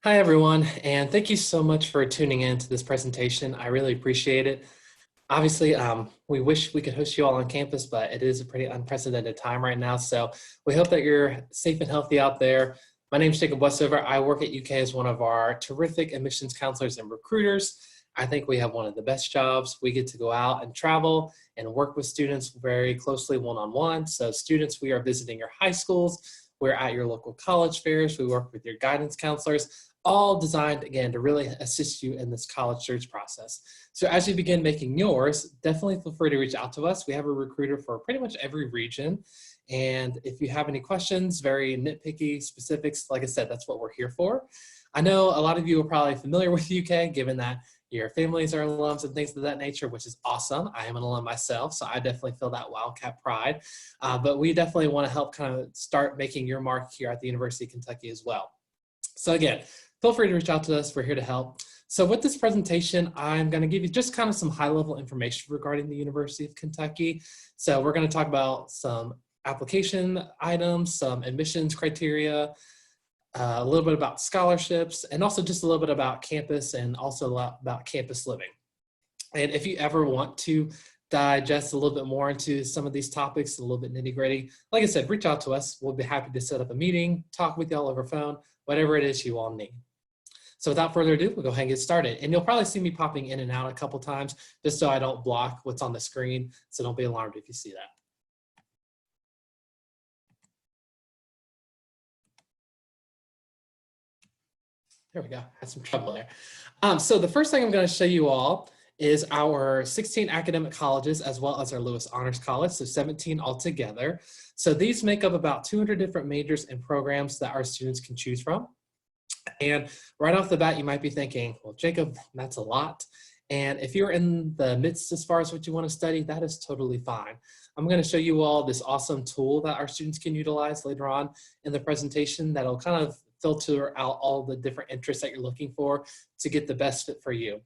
Hi, everyone, and thank you so much for tuning in to this presentation. I really appreciate it. Obviously, we wish we could host you all on campus, but it is a pretty unprecedented time right now. So we hope that you're safe and healthy out there. My name is Jacob Westover. I work at UK as one of our terrific admissions counselors and recruiters. I think we have one of the best jobs. We get to go out and travel and work with students very closely one-on-one. So students, we are visiting your high schools. We're at your local college fairs. We work with your guidance counselors, all designed, again, to really assist you in this college search process. So as you begin making yours, definitely feel free to reach out to us. We have a recruiter for pretty much every region. And if you have any questions, very nitpicky specifics, like I said, that's what we're here for. I know a lot of you are probably familiar with UK, given that your families are alums and things of that nature, which is awesome. I am an alum myself, so I definitely feel that Wildcat pride. But we definitely want to help kind of start making your mark here at the University of Kentucky as well. So again, feel free to reach out to us. We're here to help. So with this presentation, I'm going to give you just kind of some high-level information regarding the University of Kentucky. So we're going to talk about some application items, some admissions criteria, a little bit about scholarships, and also just a little bit about campus and also a lot about campus living. And if you ever want to digest a little bit more into some of these topics, a little bit nitty-gritty, like I said, reach out to us. We'll be happy to set up a meeting, talk with y'all over phone, whatever it is you all need. So without further ado, we'll go ahead and get started. And you'll probably see me popping in and out a couple times just so I don't block what's on the screen. So don't be alarmed if you see that. There we go, had some trouble there. So the first thing I'm going to show you all is our 16 academic colleges as well as our Lewis Honors College, so 17 altogether. So these make up about 200 different majors and programs that our students can choose from. And right off the bat, you might be thinking, well, Jacob, that's a lot. And if you're in the midst as far as what you want to study, that is totally fine. I'm going to show you all this awesome tool that our students can utilize later on in the presentation that'll kind of filter out all the different interests that you're looking for to get the best fit for you.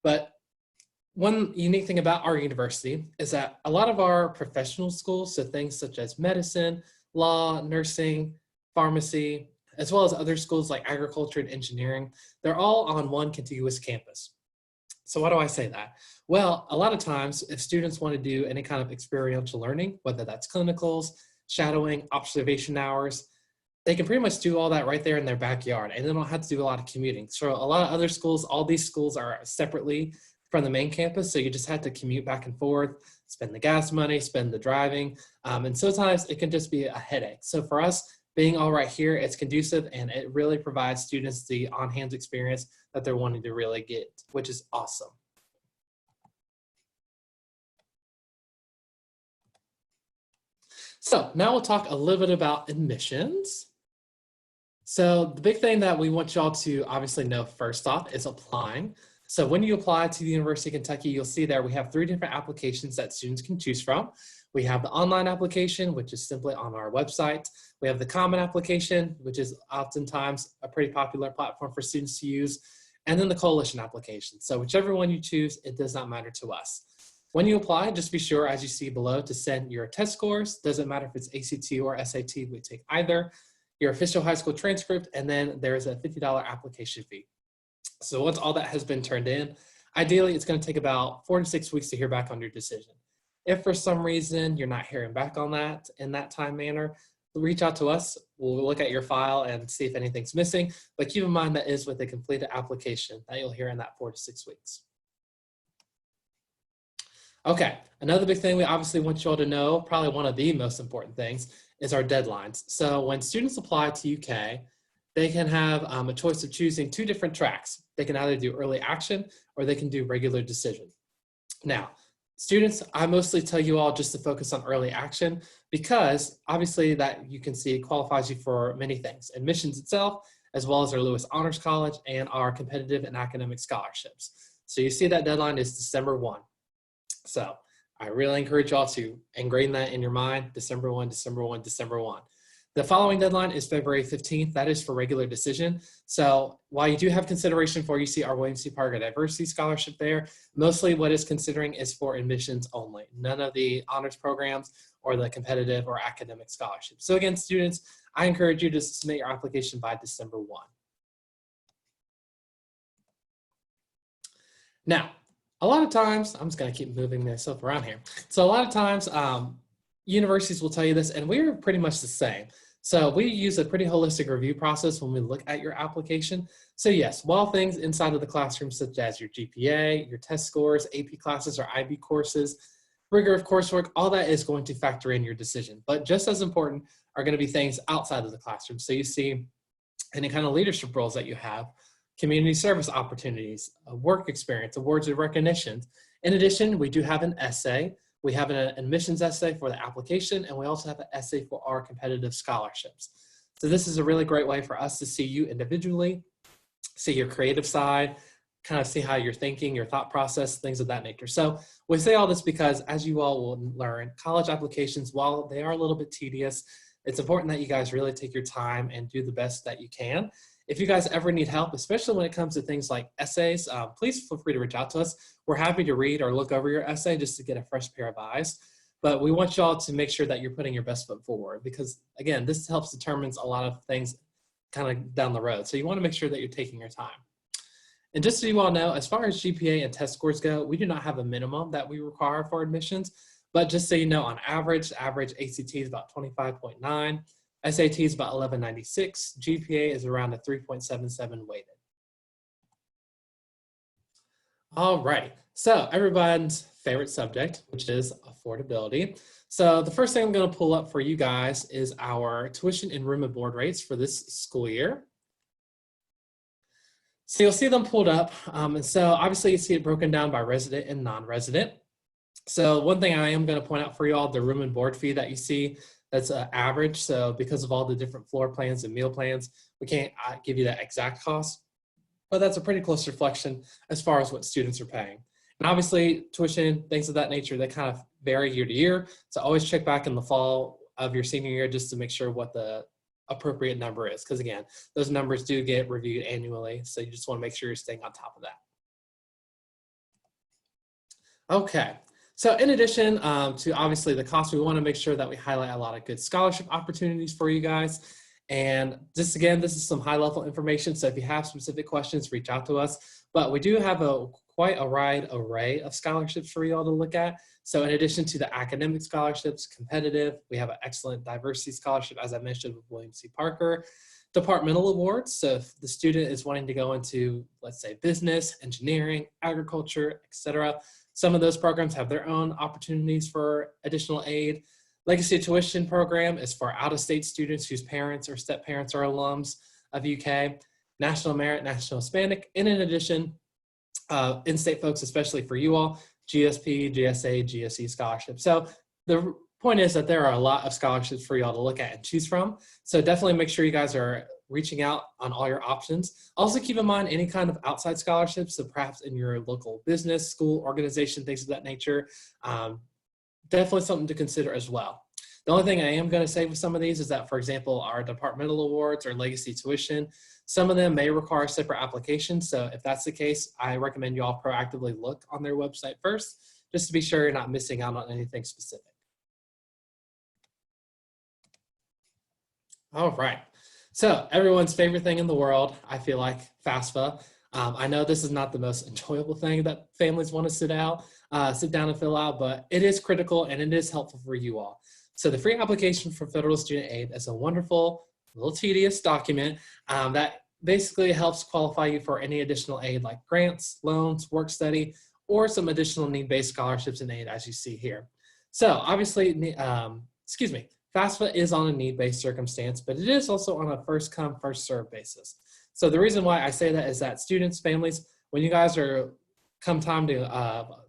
But one unique thing about our university is that a lot of our professional schools, so things such as medicine, law, nursing, pharmacy, as well as other schools like agriculture and engineering, they're all on one contiguous campus. So why do I say that? Well, a lot of times if students want to do any kind of experiential learning, whether that's clinicals, shadowing, observation hours, they can pretty much do all that right there in their backyard and they don't have to do a lot of commuting. So a lot of other schools, all these schools are separately from the main campus, so you just have to commute back and forth, spend the gas money, spend the driving, and sometimes it can just be a headache. So for us, being all right here, it's conducive and it really provides students the on-hands experience that they're wanting to really get, which is awesome. So now we'll talk a little bit about admissions. So the big thing that we want y'all to obviously know first off is applying. So when you apply to the University of Kentucky, you'll see there we have 3 different applications that students can choose from. We have the online application, which is simply on our website. We have the common application, which is oftentimes a pretty popular platform for students to use, and then the coalition application. So whichever one you choose, it does not matter to us. When you apply, just be sure, as you see below, to send your test scores. Doesn't matter if it's ACT or SAT, we take either. Your official high school transcript, and then there's a $50 application fee. So once all that has been turned in, ideally it's going to take about 4 to 6 weeks to hear back on your decision. If for some reason you're not hearing back on that in that time manner, reach out to us. We'll look at your file and see if anything's missing, but keep in mind that is with a completed application that you'll hear in that 4 to 6 weeks. Okay, another big thing we obviously want you all to know, probably one of the most important things, is our deadlines. So when students apply to UK, they can have a choice of choosing 2 different tracks. They can either do early action or they can do regular decision. Now, students, I mostly tell you all just to focus on early action because obviously that you can see qualifies you for many things. Admissions itself, as well as our Lewis Honors College and our competitive and academic scholarships. So you see that deadline is December 1. So I really encourage y'all to ingrain that in your mind, December 1, December 1, December 1. The following deadline is February 15th. That is for regular decision. So while you do have consideration for, you see our William C. Parker Diversity Scholarship there, mostly what it's considering is for admissions only, none of the honors programs or the competitive or academic scholarships. So again, students, I encourage you to submit your application by December 1. Now, a lot of times, I'm just going to keep moving myself around here. So a lot of times, universities will tell you this, and we're pretty much the same. So we use a pretty holistic review process when we look at your application. So yes, while things inside of the classroom, such as your GPA, your test scores, AP classes or IB courses, rigor of coursework, all that is going to factor in your decision. But just as important are going to be things outside of the classroom. So you see any kind of leadership roles that you have, community service opportunities, work experience, awards and recognitions. In addition, we do have an essay. We have an admissions essay for the application, and we also have an essay for our competitive scholarships. So this is a really great way for us to see you individually, see your creative side, kind of see how you're thinking, your thought process, things of that nature. So we say all this because, as you all will learn, college applications, while they are a little bit tedious, it's important that you guys really take your time and do the best that you can. If you guys ever need help, especially when it comes to things like essays, please feel free to reach out to us. We're happy to read or look over your essay just to get a fresh pair of eyes. But we want y'all to make sure that you're putting your best foot forward because, again, this helps determines a lot of things kind of down the road. So you want to make sure that you're taking your time. And just so you all know, as far as GPA and test scores go, we do not have a minimum that we require for admissions. But just so you know, on average ACT is about 25.9. SAT is about 1196. GPA is around a 3.77 weighted. All right, so everyone's favorite subject, which is affordability. So the first thing I'm going to pull up for you guys is our tuition and room and board rates for this school year. So you'll see them pulled up. And so obviously you see it broken down by resident and non-resident. So one thing I am going to point out for you all, the room and board fee that you see, that's average. So because of all the different floor plans and meal plans, we can't give you that exact cost, but that's a pretty close reflection as far as what students are paying. And obviously tuition, things of that nature, they kind of vary year to year. So always check back in the fall of your senior year just to make sure what the appropriate number is. Because again, those numbers do get reviewed annually. So you just want to make sure you're staying on top of that. Okay. So in addition to obviously the cost, we want to make sure that we highlight a lot of good scholarship opportunities for you guys. And just again, this is some high level information. So if you have specific questions, reach out to us. But we do have quite a wide array of scholarships for you all to look at. So in addition to the academic scholarships, competitive, we have an excellent diversity scholarship, as I mentioned, with William C. Parker. Departmental awards, so if the student is wanting to go into, let's say, business, engineering, agriculture, etc., some of those programs have their own opportunities for additional aid. Legacy tuition program is for out-of-state students whose parents or step-parents are alums of UK. National Merit, National Hispanic, and in addition, in-state folks, especially for you all, GSP, GSA, GSE scholarships. So the point is that there are a lot of scholarships for y'all to look at and choose from. So definitely make sure you guys are reaching out on all your options. Also keep in mind any kind of outside scholarships, so perhaps in your local business, school, organization, things of that nature. Definitely something to consider as well. The only thing I am going to say with some of these is that, for example, our departmental awards or legacy tuition, some of them may require separate applications. So if that's the case, I recommend you all proactively look on their website first, just to be sure you're not missing out on anything specific. All right. So everyone's favorite thing in the world, I feel like, FAFSA. I know this is not the most enjoyable thing that families want to sit down and fill out, but it is critical and it is helpful for you all. So the free application for federal student aid is a wonderful, little tedious document that basically helps qualify you for any additional aid like grants, loans, work study, or some additional need-based scholarships and aid as you see here. So obviously, FAFSA is on a need-based circumstance, but it is also on a first-come, first-served basis. So the reason why I say that is that students, families, when you guys are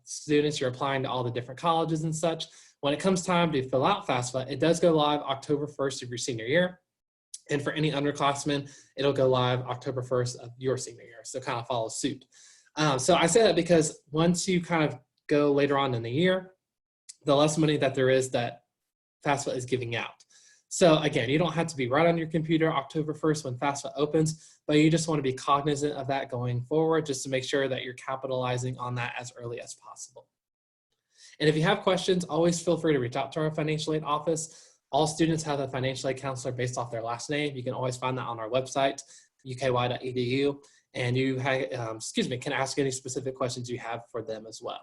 students, you're applying to all the different colleges and such, when it comes time to fill out FAFSA, it does go live October 1st of your senior year. And for any underclassmen, it'll go live October 1st of your senior year. So kind of follow suit. So I say that because once you kind of go later on in the year, the less money that there is that FAFSA is giving out. So again, you don't have to be right on your computer October 1st when FAFSA opens, but you just want to be cognizant of that going forward just to make sure that you're capitalizing on that as early as possible. And if you have questions, always feel free to reach out to our financial aid office. All students have a financial aid counselor based off their last name. You can always find that on our website, uky.edu. and you can ask any specific questions you have for them as well.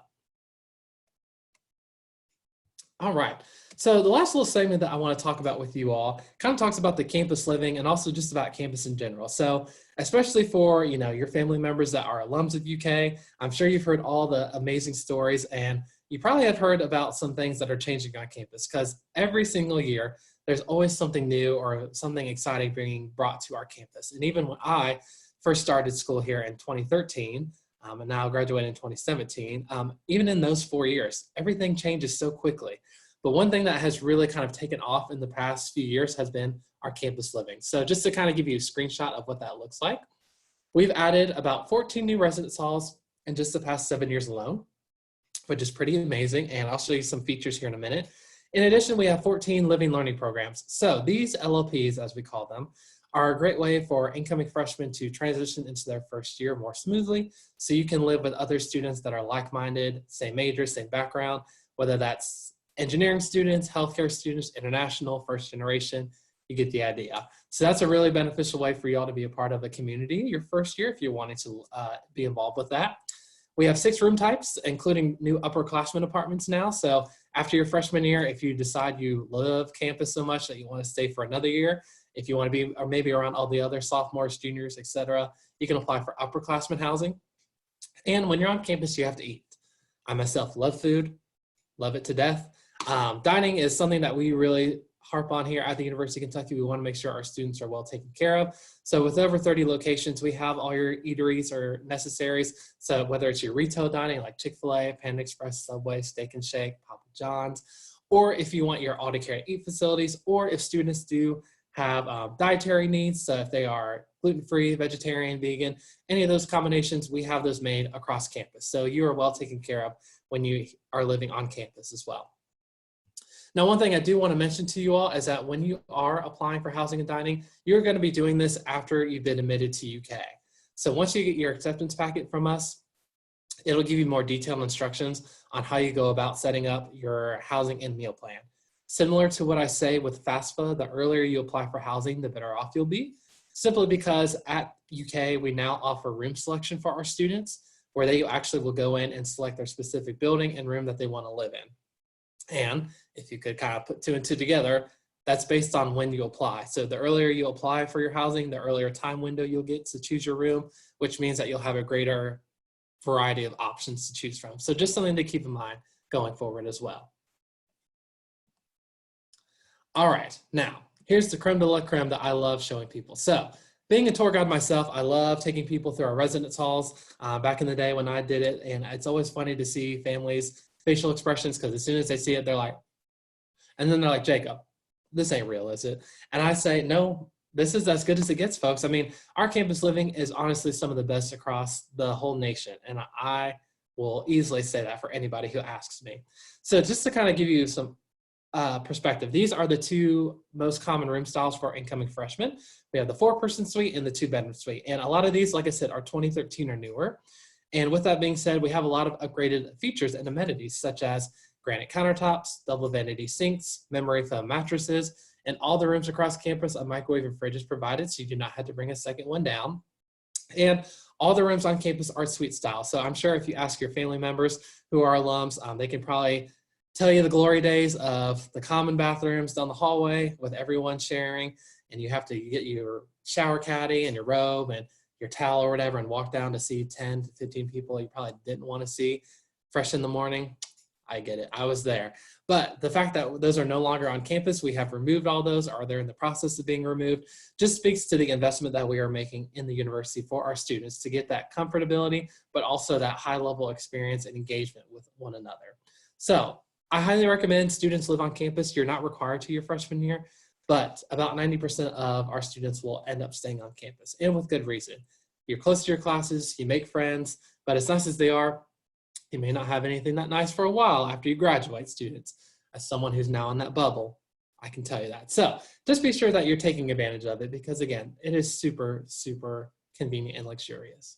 All right. So the last little segment that I want to talk about with you all kind of talks about the campus living and also just about campus in general. So especially for, your family members that are alums of UK, I'm sure you've heard all the amazing stories, and you probably have heard about some things that are changing on campus, because every single year there's always something new or something exciting being brought to our campus. And even when I first started school here in 2013, and now graduated in 2017, even in those 4 years, everything changes so quickly. But one thing that has really kind of taken off in the past few years has been our campus living. So just to kind of give you a screenshot of what that looks like, we've added about 14 new residence halls in just the past 7 years alone, which is pretty amazing. And I'll show you some features here in a minute. In addition, we have 14 living learning programs. So these LLPs, as we call them, are a great way for incoming freshmen to transition into their first year more smoothly, so you can live with other students that are like-minded, same major, same background, whether that's engineering students, healthcare students, international, first generation, you get the idea. So that's a really beneficial way for y'all to be a part of a community your first year if you're wanting to be involved with that. We have 6 room types, including new upperclassmen apartments now. So after your freshman year, if you decide you love campus so much that you want to stay for another year, if you want to be, or maybe around all the other sophomores, juniors, etc., you can apply for upperclassmen housing. And when you're on campus, you have to eat. I myself love food, love it to death. Dining is something that we really harp on here at the University of Kentucky. We want to make sure our students are well taken care of. So with over 30 locations, we have all your eateries or necessaries. So whether it's your retail dining like Chick-fil-A, Panda Express, Subway, Steak and Shake, Papa John's, or if you want your all to care eat facilities, or if students do have dietary needs, so if they are gluten-free, vegetarian, vegan, any of those combinations, we have those made across campus. So you are well taken care of when you are living on campus as well. Now, one thing I do want to mention to you all is that when you are applying for housing and dining, you're going to be doing this after you've been admitted to UK. So once you get your acceptance packet from us, it'll give you more detailed instructions on how you go about setting up your housing and meal plan. Similar to what I say with FAFSA, the earlier you apply for housing, the better off you'll be, simply because at UK, we now offer room selection for our students, where they actually will go in and select their specific building and room that they want to live in. And if you could kind of put 2 and 2 together, that's based on when you apply. So the earlier you apply for your housing, the earlier time window you'll get to choose your room, which means that you'll have a greater variety of options to choose from. So just something to keep in mind going forward as well. All right, now here's the creme de la creme that I love showing people. So being a tour guide myself, I love taking people through our residence halls back in the day when I did it. And it's always funny to see families' facial expressions, because as soon as they see it, they're like, and then they're like, Jacob, this ain't real, is it? And I say, no, this is as good as it gets, folks. I mean, our campus living is honestly some of the best across the whole nation. And I will easily say that for anybody who asks me. So just to kind of give you some perspective, these are the 2 most common room styles for incoming freshmen. We have the 4-person suite and the 2-bedroom suite. And a lot of these, like I said, are 2013 or newer. And with that being said, we have a lot of upgraded features and amenities, such as granite countertops, double vanity sinks, memory foam mattresses, and all the rooms across campus, a microwave and fridge is provided, so you do not have to bring a second one down. And all the rooms on campus are suite style. So I'm sure if you ask your family members who are alums, they can probably tell you the glory days of the common bathrooms down the hallway with everyone sharing, and you have to get your shower caddy and your robe and your towel or whatever and walk down to see 10 to 15 people you probably didn't want to see fresh in the morning. I get it. I was there. But the fact that those are no longer on campus, we have removed all those, or they're in the process of being removed, just speaks to the investment that we are making in the university for our students to get that comfortability, but also that high level experience and engagement with one another. So I highly recommend students live on campus. You're not required to your freshman year, but about 90% of our students will end up staying on campus, and with good reason. You're close to your classes, you make friends, but as nice as they are, you may not have anything that nice for a while after you graduate, students. As someone who's now in that bubble, I can tell you that. So just be sure that you're taking advantage of it, because again, it is super, super convenient and luxurious.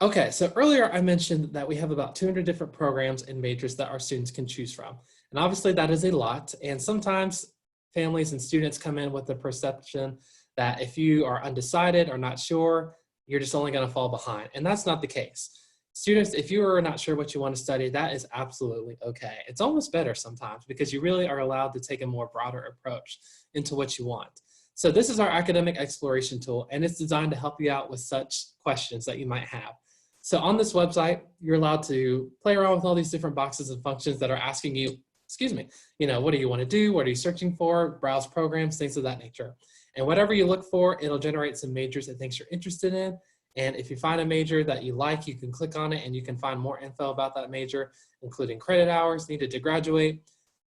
Okay, so earlier I mentioned that we have about 200 different programs and majors that our students can choose from. And obviously that is a lot. And sometimes families and students come in with the perception that if you are undecided or not sure, you're just only going to fall behind. And that's not the case. Students, if you are not sure what you want to study, that is absolutely okay. It's almost better sometimes because you really are allowed to take a more broader approach into what you want. So this is our academic exploration tool, and it's designed to help you out with such questions that you might have. So on this website, you're allowed to play around with all these different boxes and functions that are asking you, excuse me, what do you want to do? What are you searching for? Browse programs, things of that nature. And whatever you look for, it'll generate some majors and things you're interested in. And if you find a major that you like, you can click on it and you can find more info about that major, including credit hours needed to graduate,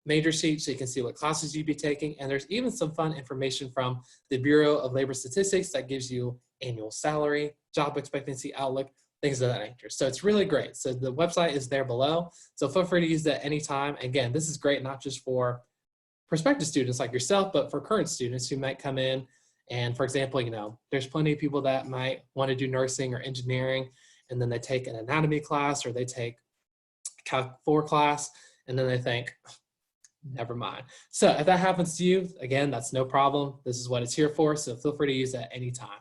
major sheet so you can see what classes you'd be taking. And there's even some fun information from the Bureau of Labor Statistics that gives you annual salary, job expectancy outlook, things of that nature. So it's really great. So the website is there below. So feel free to use that anytime. Again, this is great not just for prospective students like yourself, but for current students who might come in. And for example, there's plenty of people that might want to do nursing or engineering, and then they take an anatomy class or they take a Calc 4 class, and then they think, never mind. So if that happens to you, again, that's no problem. This is what it's here for. So feel free to use that anytime.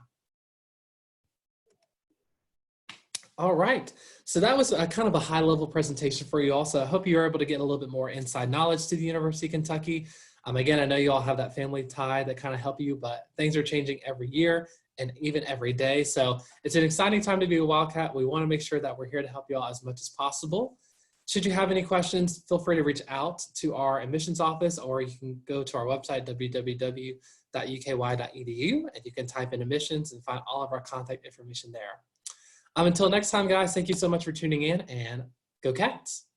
All right, so that was a kind of a high-level presentation for you all. So I hope you were able to get a little bit more inside knowledge to the University of Kentucky. Again, I know you all have that family tie that kind of help you, but things are changing every year and even every day. So it's an exciting time to be a Wildcat. We want to make sure that we're here to help you all as much as possible. Should you have any questions, feel free to reach out to our admissions office, or you can go to our website, www.uky.edu, and you can type in admissions and find all of our contact information there. Until next time, guys, thank you so much for tuning in, and go Cats.